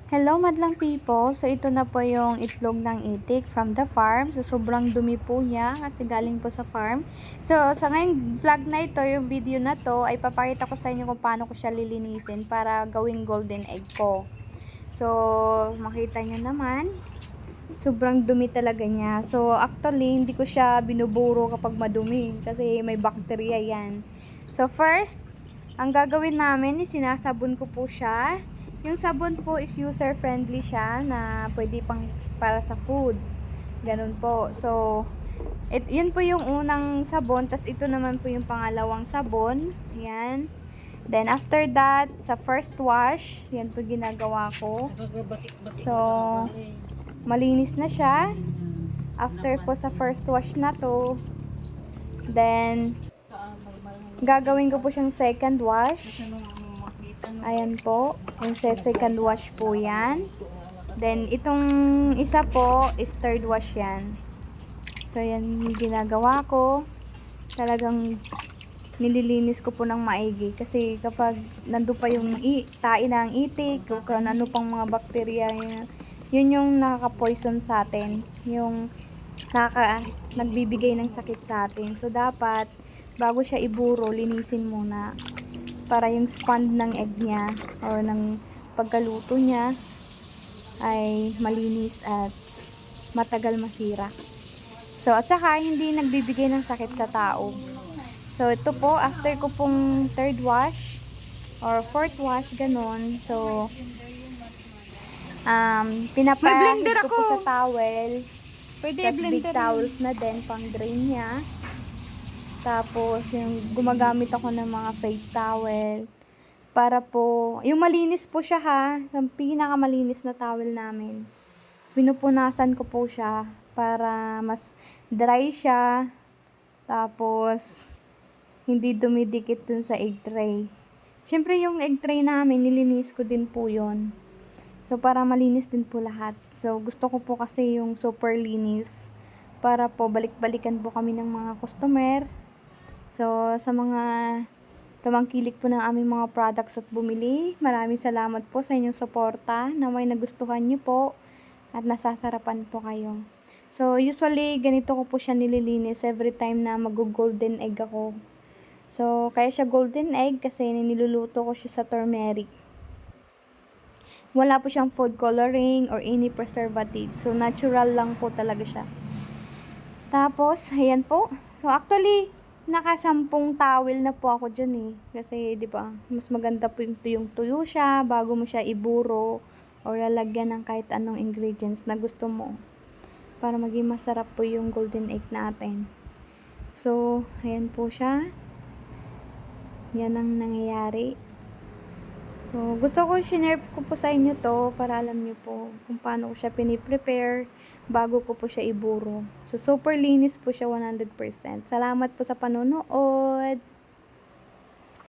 Hello madlang people! So ito na po yung itlog ng itik from the farm. So sobrang dumi po niya kasi galing po sa farm. So sa ngayong vlog na ito, yung video na to ay papakita ko sa inyo kung paano ko siya lilinisin para gawing golden egg ko. So makita nyo naman, sobrang dumi talaga niya. So actually hindi ko siya binuburo kapag madumi kasi may bacteria yan. So first, ang gagawin namin is sinasabon ko po siya. Yung sabon po is user-friendly siya na pwede pang para sa food. Ganun po. So, yun po yung unang sabon. Tas ito naman po yung pangalawang sabon. Yan. Then, after that, sa first wash, yan po ginagawa ko. So, malinis na siya. After po sa first wash na to, then, gagawin ko po siyang second wash. Ayan po, yung second wash po yan. Then, itong isa po is third wash yan. So, yan yung ginagawa ko. Talagang nililinis ko po ng maigi. Kasi kapag nando pa yung tae ng itik, o kung ano pang mga bakterya, yun yung nakaka-poison sa atin. Yung nagbibigay ng sakit sa atin. So, dapat, bago siya iburo, linisin muna para yung spond ng egg niya or ng pagkaluto niya ay malinis at matagal masira. So, at saka hindi nagbibigay ng sakit sa tao. So, ito po, after ko pong third wash or fourth wash, ganon. So, pinapahid ko po sa towel. Pwede big towels na din pang drain niya. Tapos, yung gumagamit ako ng mga face towel. Para po, yung malinis po siya ha. Yung pinakamalinis na towel namin. Pinupunasan ko po siya para mas dry siya. Tapos, hindi dumidikit dun sa egg tray. Siyempre, yung egg tray namin, nilinis ko din po yun. So, para malinis din po lahat. So, gusto ko po kasi yung super linis. Para po, balik-balikan po kami ng mga customer. So, sa mga tumangkilik po ng aming mga products at bumili, maraming salamat po sa inyong suporta na may nagustuhan nyo po at nasasarapan po kayo. So, usually, ganito ko po siya nililinis every time na mag-golden egg ako. So, kaya siya golden egg kasi niluluto ko siya sa turmeric. Wala po siyang food coloring or any preservative. So, natural lang po talaga siya. Tapos, ayan po. So, actually, nakasampung towel na po ako dyan eh. Kasi, di ba, mas maganda po yung tuyo siya bago mo siya iburo o lalagyan ng kahit anong ingredients na gusto mo. Para maging masarap po yung golden egg natin. So, ayan po siya. Yan ang nangyayari. So, gusto ko share ko po sa inyo to para alam niyo po kung paano ko siya piniprepare bago ko po siya iburo. So, super linis po siya 100%. Salamat po sa panonood!